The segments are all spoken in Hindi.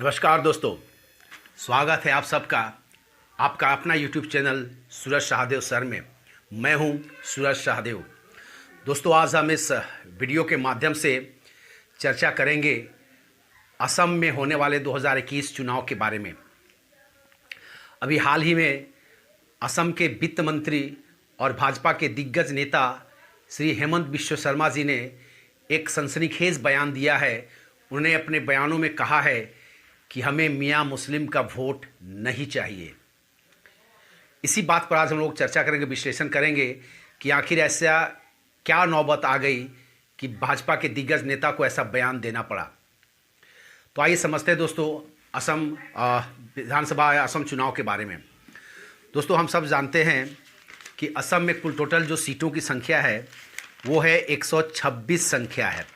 नमस्कार दोस्तों, स्वागत है आप सबका आपका अपना YouTube चैनल सूरज शाहदेव सर में। मैं हूं सूरज शाहदेव। दोस्तों, आज हम इस वीडियो के माध्यम से चर्चा करेंगे असम में होने वाले 2021 चुनाव के बारे में। अभी हाल ही में असम के वित्त मंत्री और भाजपा के दिग्गज नेता श्री हेमंत बिश्व शर्मा जी ने एक सनसनीखेज बयान दिया है। उन्होंने अपने बयानों में कहा है कि हमें मियाँ मुस्लिम का वोट नहीं चाहिए। इसी बात पर आज हम लोग चर्चा करेंगे, विश्लेषण करेंगे कि आखिर ऐसा क्या नौबत आ गई कि भाजपा के दिग्गज नेता को ऐसा बयान देना पड़ा। तो आइए समझते हैं दोस्तों असम विधानसभा या असम चुनाव के बारे में। दोस्तों, हम सब जानते हैं कि असम में कुल टोटल जो सीटों की संख्या है वो है 126 संख्या है।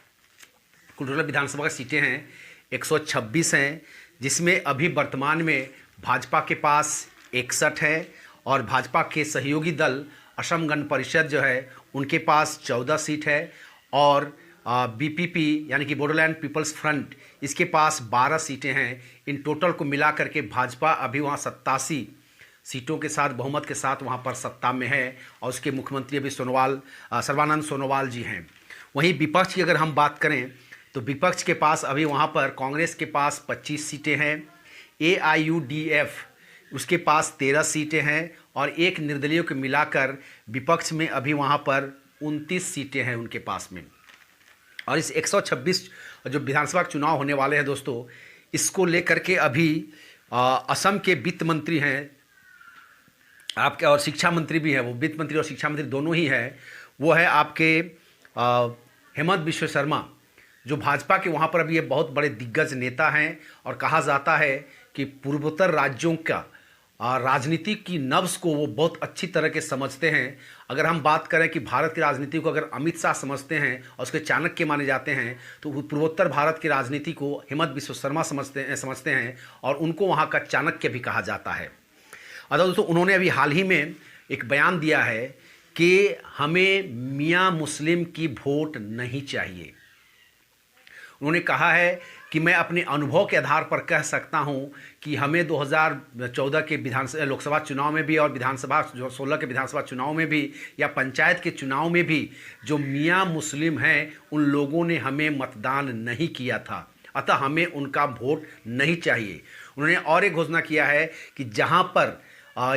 कुल टोटल विधानसभा की सीटें हैं 126 हैं, जिसमें अभी वर्तमान में भाजपा के पास 61 है और भाजपा के सहयोगी दल असम गण परिषद जो है उनके पास 14 सीट है और बीपीपी यानी कि बोडोलैंड पीपल्स फ्रंट इसके पास 12 सीटें हैं। इन टोटल को मिला करके भाजपा अभी वहाँ 87 सीटों के साथ बहुमत के साथ वहाँ पर सत्ता में है और उसके मुख्यमंत्री अभी सर्बानंद सोनोवाल जी हैं। वहीं विपक्ष की अगर हम बात करें तो विपक्ष के पास अभी वहाँ पर कांग्रेस के पास 25 सीटें हैं, AIUDF उसके पास 13 सीटें हैं और एक निर्दलीय को मिलाकर विपक्ष में अभी वहाँ पर 29 सीटें हैं उनके पास में। और इस 126 जो विधानसभा चुनाव होने वाले हैं दोस्तों, इसको लेकर के अभी असम के वित्त मंत्री हैं आपके और शिक्षा मंत्री भी हैं, वो वित्त मंत्री और शिक्षा मंत्री दोनों ही हैं, वो है आपके हेमंत बिश्व शर्मा, जो भाजपा के वहाँ पर अभी ये बहुत बड़े दिग्गज नेता हैं। और कहा जाता है कि पूर्वोत्तर राज्यों का राजनीति की नब्ज़ को वो बहुत अच्छी तरह के समझते हैं। अगर हम बात करें कि भारत की राजनीति को अगर अमित शाह समझते हैं और उसके चाणक्य माने जाते हैं, तो पूर्वोत्तर भारत की राजनीति को हेमंत बिश्व शर्मा समझते हैं और उनको वहाँ का चाणक्य भी कहा जाता है। अतः दोस्तों, उन्होंने अभी हाल ही में एक बयान दिया है कि हमें मियाँ मुस्लिम की वोट नहीं चाहिए। उन्होंने कहा है कि मैं अपने अनुभव के आधार पर कह सकता हूं कि हमें 2014 के लोकसभा चुनाव में भी और विधानसभा 16 के विधानसभा चुनाव में भी या पंचायत के चुनाव में भी जो मियाँ मुस्लिम हैं उन लोगों ने हमें मतदान नहीं किया था, अतः हमें उनका वोट नहीं चाहिए। उन्होंने और एक घोषणा किया है कि जहां पर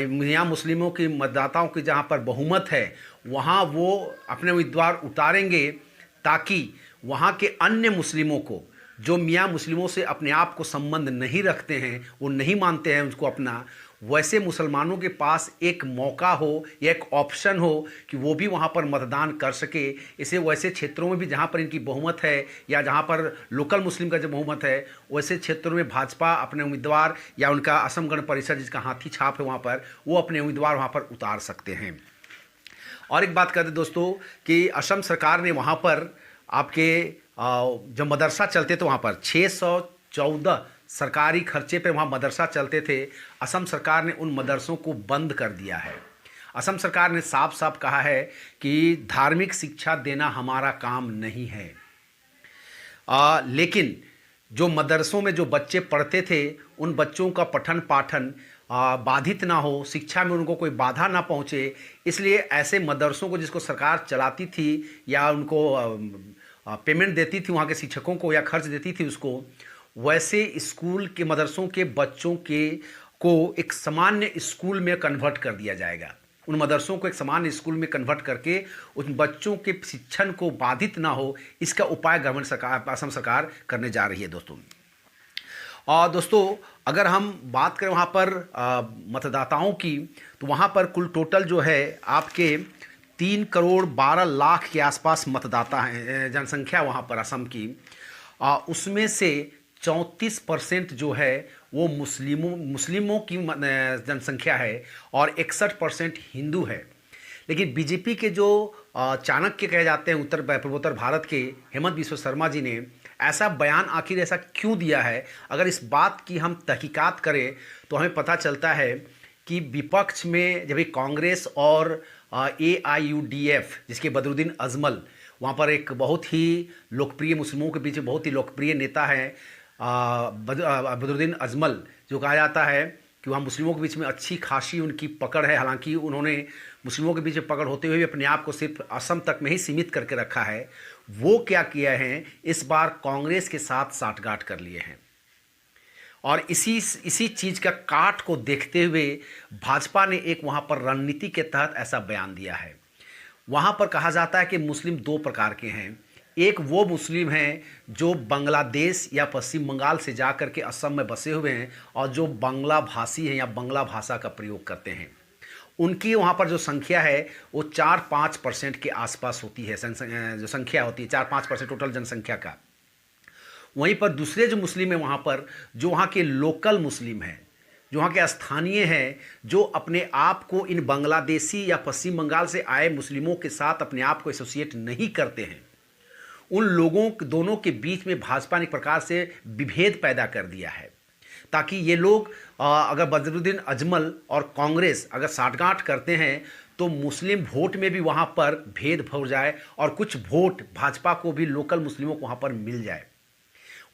मियाँ मुस्लिमों की मतदाताओं की जहां पर बहुमत है वहां वो अपने उम्मीदवार उतारेंगे ताकि वहाँ के अन्य मुस्लिमों को जो मियाँ मुस्लिमों से अपने आप को संबंध नहीं रखते हैं, वो नहीं मानते हैं उसको अपना, वैसे मुसलमानों के पास एक मौका हो या एक ऑप्शन हो कि वो भी वहाँ पर मतदान कर सके। इसे वैसे क्षेत्रों में भी जहाँ पर इनकी बहुमत है या जहाँ पर लोकल मुस्लिम का जो बहुमत है वैसे क्षेत्रों में भाजपा अपने उम्मीदवार या उनका असम गण परिषद जिसका हाथी छाप है वहाँ पर वो अपने उम्मीदवार वहाँ पर उतार सकते हैं। और एक बात कहते दोस्तों कि असम सरकार ने वहाँ पर आपके जो मदरसा चलते थे वहाँ पर 614 सरकारी खर्चे पे वहाँ मदरसा चलते थे, असम सरकार ने उन मदरसों को बंद कर दिया है। असम सरकार ने साफ साफ कहा है कि धार्मिक शिक्षा देना हमारा काम नहीं है। लेकिन जो मदरसों में जो बच्चे पढ़ते थे उन बच्चों का पठन पाठन बाधित ना हो, शिक्षा में उनको कोई बाधा ना पहुँचे, इसलिए ऐसे मदरसों को जिसको सरकार चलाती थी या उनको पेमेंट देती थी वहाँ के शिक्षकों को या खर्च देती थी उसको, वैसे स्कूल के मदरसों के बच्चों को एक सामान्य स्कूल में कन्वर्ट कर दिया जाएगा। उन मदरसों को एक सामान्य स्कूल में कन्वर्ट करके उन बच्चों के शिक्षण को बाधित ना हो, इसका उपाय असम सरकार करने जा रही है दोस्तों। और दोस्तों, अगर हम बात करें वहाँ पर मतदाताओं की, तो वहाँ पर कुल टोटल जो है आपके 3 करोड़ 12 लाख के आसपास मतदाता हैं, जनसंख्या वहाँ पर असम की। उसमें से 34% जो है वो मुस्लिमों की जनसंख्या है और 61% हिंदू है। लेकिन बीजेपी के जो चाणक्य कहे जाते हैं पूर्वोत्तर भारत के हेमंत बिश्व शर्मा जी ने ऐसा बयान आखिर ऐसा क्यों दिया है? अगर इस बात की हम तहकीकात करें तो हमें पता चलता है कि विपक्ष में जब कांग्रेस और AIUDF जिसके बदरुद्दीन अजमल वहाँ पर एक बहुत ही लोकप्रिय मुस्लिमों के बीच में बहुत ही लोकप्रिय नेता हैं बदरुद्दीन अजमल, जो कहा जाता है कि वहाँ मुस्लिमों के बीच में अच्छी खासी उनकी पकड़ है। हालांकि उन्होंने मुस्लिमों के बीच में पकड़ होते हुए भी अपने आप को सिर्फ असम तक में ही सीमित करके रखा है। वो क्या किया है, इस बार कांग्रेस के साथ साठगांठ कर लिए हैं। और इसी चीज़ का काट को देखते हुए भाजपा ने एक वहाँ पर रणनीति के तहत ऐसा बयान दिया है। वहाँ पर कहा जाता है कि मुस्लिम दो प्रकार के हैं। एक वो मुस्लिम हैं जो बांग्लादेश या पश्चिम बंगाल से जा कर के असम में बसे हुए हैं और जो बांग्ला भाषी हैं या बांग्ला भाषा का प्रयोग करते हैं। उनकी वहाँ पर जो संख्या है वो 4-5% के आसपास होती है। जो संख्या होती है 4-5% टोटल जनसंख्या का। वहीं पर दूसरे जो मुस्लिम हैं वहाँ पर, जो वहाँ के लोकल मुस्लिम हैं, जो वहाँ के स्थानीय हैं, जो अपने आप को इन बांग्लादेशी या पश्चिम बंगाल से आए मुस्लिमों के साथ अपने आप को एसोसिएट नहीं करते हैं, उन लोगों दोनों के बीच में भाजपा ने एक प्रकार से विभेद पैदा कर दिया है, ताकि ये लोग अगर बदरुद्दीन अजमल और कांग्रेस अगर साठगांठ करते हैं तो मुस्लिम वोट में भी वहाँ पर भेद हो जाए और कुछ वोट भाजपा को भी लोकल मुस्लिमों को वहाँ पर मिल जाए।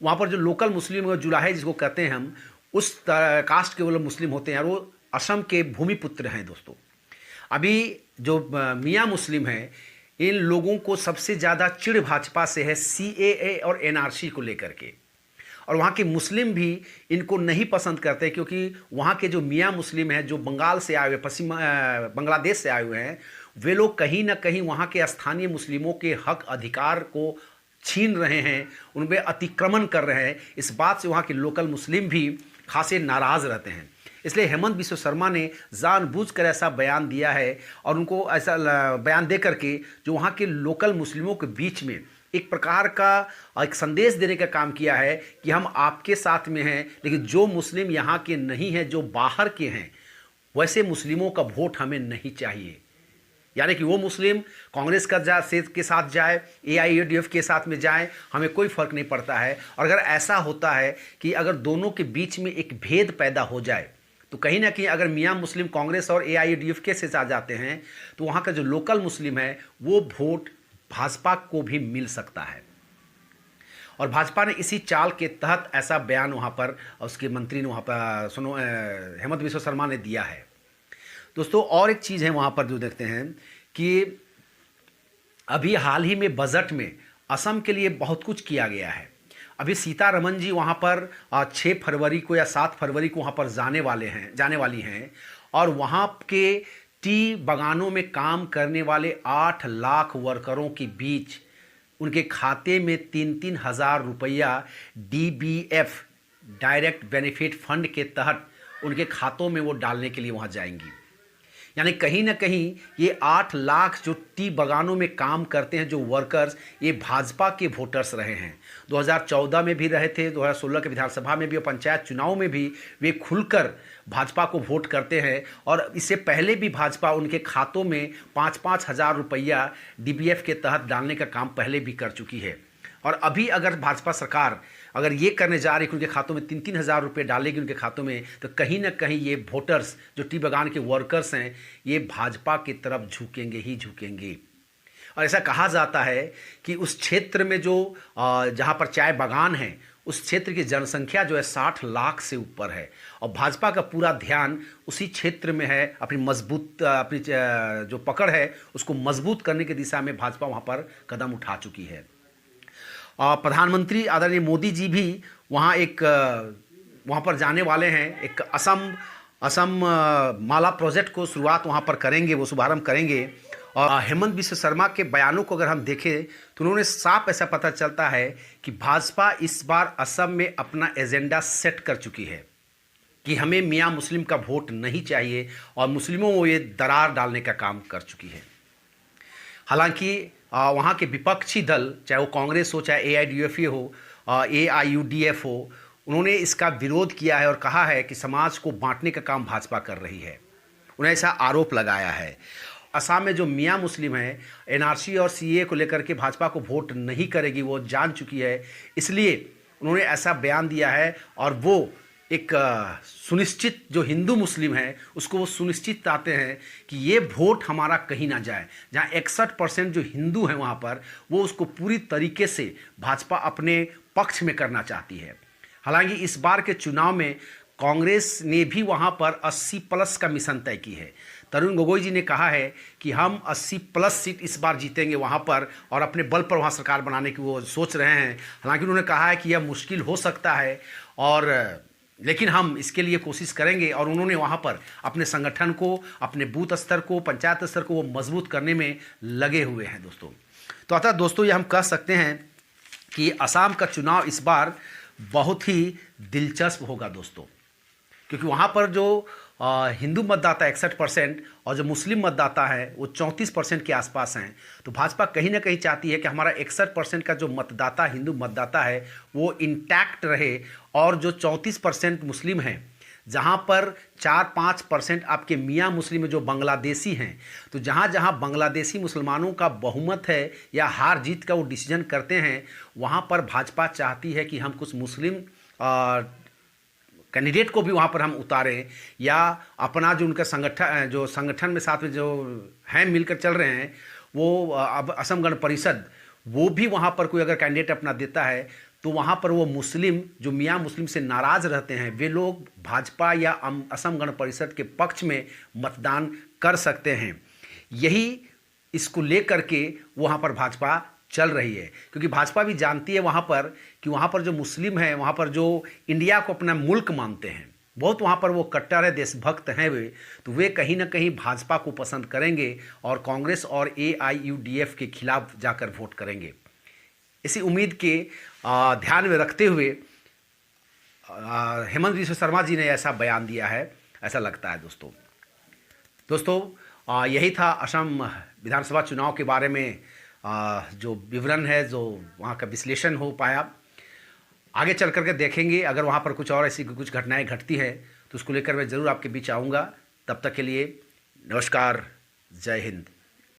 वहाँ पर जो लोकल मुस्लिम जुलाहे जिसको कहते हैं हम, उस कास्ट के वो लोग मुस्लिम होते हैं और वो असम के भूमिपुत्र हैं। दोस्तों, अभी जो मियाँ मुस्लिम हैं, इन लोगों को सबसे ज़्यादा चिढ़ भाजपा से है CAA और NRC को लेकर के। और वहाँ के मुस्लिम भी इनको नहीं पसंद करते, क्योंकि वहाँ के जो मियाँ मुस्लिम हैं, जो बंगाल से आए हुए, पश्चिम बांग्लादेश से आए हुए हैं, वे लोग कहीं ना कहीं वहाँ के स्थानीय मुस्लिमों के हक अधिकार को छीन रहे हैं, उन पर अतिक्रमण कर रहे हैं। इस बात से वहाँ के लोकल मुस्लिम भी खासे नाराज़ रहते हैं। इसलिए हेमंत बिस्व शर्मा ने जानबूझकर ऐसा बयान दिया है और उनको ऐसा बयान दे करके जो वहाँ के लोकल मुस्लिमों के बीच में एक प्रकार का एक संदेश देने का काम किया है कि हम आपके साथ में हैं, लेकिन जो मुस्लिम यहाँ के नहीं हैं, जो बाहर के हैं, वैसे मुस्लिमों का वोट हमें नहीं चाहिए। यानी कि वो मुस्लिम कांग्रेस के साथ जाए, AIUDF के साथ में जाए, हमें कोई फ़र्क नहीं पड़ता है। और अगर ऐसा होता है कि अगर दोनों के बीच में एक भेद पैदा हो जाए, तो कहीं ना कहीं अगर मियाँ मुस्लिम कांग्रेस और AIUDF के से साथ जाते हैं तो वहाँ का जो लोकल मुस्लिम है वो वोट भाजपा को भी मिल सकता है। और भाजपा ने इसी चाल के तहत ऐसा बयान वहाँ पर उसके मंत्री ने वहाँ पर हेमंत बिस्व शर्मा ने दिया है। दोस्तों, और एक चीज़ है वहाँ पर जो देखते हैं कि अभी हाल ही में बजट में असम के लिए बहुत कुछ किया गया है। अभी सीतारमन जी वहाँ पर 6 फरवरी को या 7 फरवरी को वहाँ पर जाने वाली हैं और वहाँ के टी बागानों में काम करने वाले 8 लाख वर्करों के बीच उनके खाते में 3-3 हज़ार रुपया DBF डायरेक्ट बेनिफिट फंड के तहत उनके खातों में वो डालने के लिए वहाँ जाएंगी। यानी कहीं ना कहीं ये 8 लाख जो टी बागानों में काम करते हैं जो वर्कर्स, ये भाजपा के वोटर्स रहे हैं। 2014 में भी रहे थे, 2016 के विधानसभा में भी और पंचायत चुनाव में भी वे खुलकर भाजपा को वोट करते हैं। और इससे पहले भी भाजपा उनके खातों में 5-5 हज़ार रुपया DBF के तहत डालने का काम पहले भी कर चुकी है। और अभी अगर भाजपा सरकार अगर ये करने जा रही है कि उनके खातों में 3-3 हज़ार रुपये डालेगी उनके खातों में, तो कहीं ना कहीं ये वोटर्स जो टी बागान के वर्कर्स हैं ये भाजपा की तरफ झुकेंगे ही झुकेंगे। और ऐसा कहा जाता है कि उस क्षेत्र में जो जहाँ पर चाय बागान है उस क्षेत्र की जनसंख्या जो है 60 लाख से ऊपर है और भाजपा का पूरा ध्यान उसी क्षेत्र में है। अपनी जो पकड़ है उसको मजबूत करने की दिशा में भाजपा वहाँ पर कदम उठा चुकी है। प्रधानमंत्री आदरणीय मोदी जी भी वहाँ पर जाने वाले हैं। एक असम माला प्रोजेक्ट को शुरुआत वहाँ पर करेंगे, वो शुभारंभ करेंगे। और हेमंत बिस्व शर्मा के बयानों को अगर हम देखें तो उन्होंने साफ ऐसा पता चलता है कि भाजपा इस बार असम में अपना एजेंडा सेट कर चुकी है कि हमें मियाँ मुस्लिम का वोट नहीं चाहिए और मुस्लिमों को ये दरार डालने का काम कर चुकी है। हालांकि वहाँ के विपक्षी दल, चाहे वो कांग्रेस हो, चाहे AIUDF हो, AIUDF हो, उन्होंने इसका विरोध किया है और कहा है कि समाज को बांटने का काम भाजपा कर रही है। उन्हें ऐसा आरोप लगाया है। असम में जो मियाँ मुस्लिम हैं NRC और CAA को लेकर के भाजपा को वोट नहीं करेगी, वो जान चुकी है। इसलिए उन्होंने ऐसा बयान दिया है और वो एक सुनिश्चित जो हिंदू मुस्लिम है उसको वो सुनिश्चित चाहते हैं कि ये वोट हमारा कहीं ना जाए। जहाँ 61% जो हिंदू हैं वहाँ पर वो उसको पूरी तरीके से भाजपा अपने पक्ष में करना चाहती है। हालांकि इस बार के चुनाव में कांग्रेस ने भी वहां पर 80 प्लस का मिशन तय की है। तरुण गोगोई जी ने कहा है कि हम 80 प्लस सीट इस बार जीतेंगे वहां पर और अपने बल पर वहां सरकार बनाने की वो सोच रहे हैं। हालांकि उन्होंने कहा है कि यह मुश्किल हो सकता है और लेकिन हम इसके लिए कोशिश करेंगे और उन्होंने वहाँ पर अपने संगठन को, अपने बूथ स्तर को, पंचायत स्तर को वो मजबूत करने में लगे हुए हैं दोस्तों। तो अतः दोस्तों ये हम कह सकते हैं कि असम का चुनाव इस बार बहुत ही दिलचस्प होगा दोस्तों, क्योंकि वहाँ पर जो हिंदू मतदाता 61% और जो मुस्लिम मतदाता है वो 34% के आसपास हैं। तो भाजपा कहीं ना कहीं चाहती है कि हमारा 61% का जो मतदाता हिंदू मतदाता है वो इंटैक्ट रहे और जो 34% मुस्लिम हैं, जहाँ पर 4-5% आपके मियाँ मुस्लिम जो बांग्लादेशी हैं, तो जहाँ जहाँ बांग्लादेशी मुसलमानों का बहुमत है या हार जीत का वो डिसीजन करते हैं, वहाँ पर भाजपा चाहती है कि हम कुछ मुस्लिम कैंडिडेट को भी वहाँ पर हम उतारें या अपना जो उनका संगठन में साथ में जो हैं मिलकर चल रहे हैं वो अब असम गण परिषद वो भी वहाँ पर कोई अगर कैंडिडेट अपना देता है तो वहाँ पर वो मुस्लिम जो मियाँ मुस्लिम से नाराज़ रहते हैं वे लोग भाजपा या असम गण परिषद के पक्ष में मतदान कर सकते हैं। यही इसको लेकर के वहाँ पर भाजपा चल रही है, क्योंकि भाजपा भी जानती है वहाँ पर कि वहाँ पर जो मुस्लिम हैं, वहाँ पर जो इंडिया को अपना मुल्क मानते हैं, बहुत वहाँ पर वो कट्टर है, देशभक्त हैं वे, तो वे कहीं ना कहीं भाजपा को पसंद करेंगे और कांग्रेस और AIUDF के खिलाफ जाकर वोट करेंगे। इसी उम्मीद के ध्यान में रखते हुए हेमंत बिश्व शर्मा जी ने ऐसा बयान दिया है, ऐसा लगता है दोस्तों। यही था असम विधानसभा चुनाव के बारे में जो विवरण है, जो वहाँ का विश्लेषण हो पाया। आगे चल करके देखेंगे अगर वहाँ पर कुछ और ऐसी कुछ घटनाएं घटती हैं तो उसको लेकर मैं ज़रूर आपके बीच आऊँगा। तब तक के लिए नमस्कार, जय हिंद।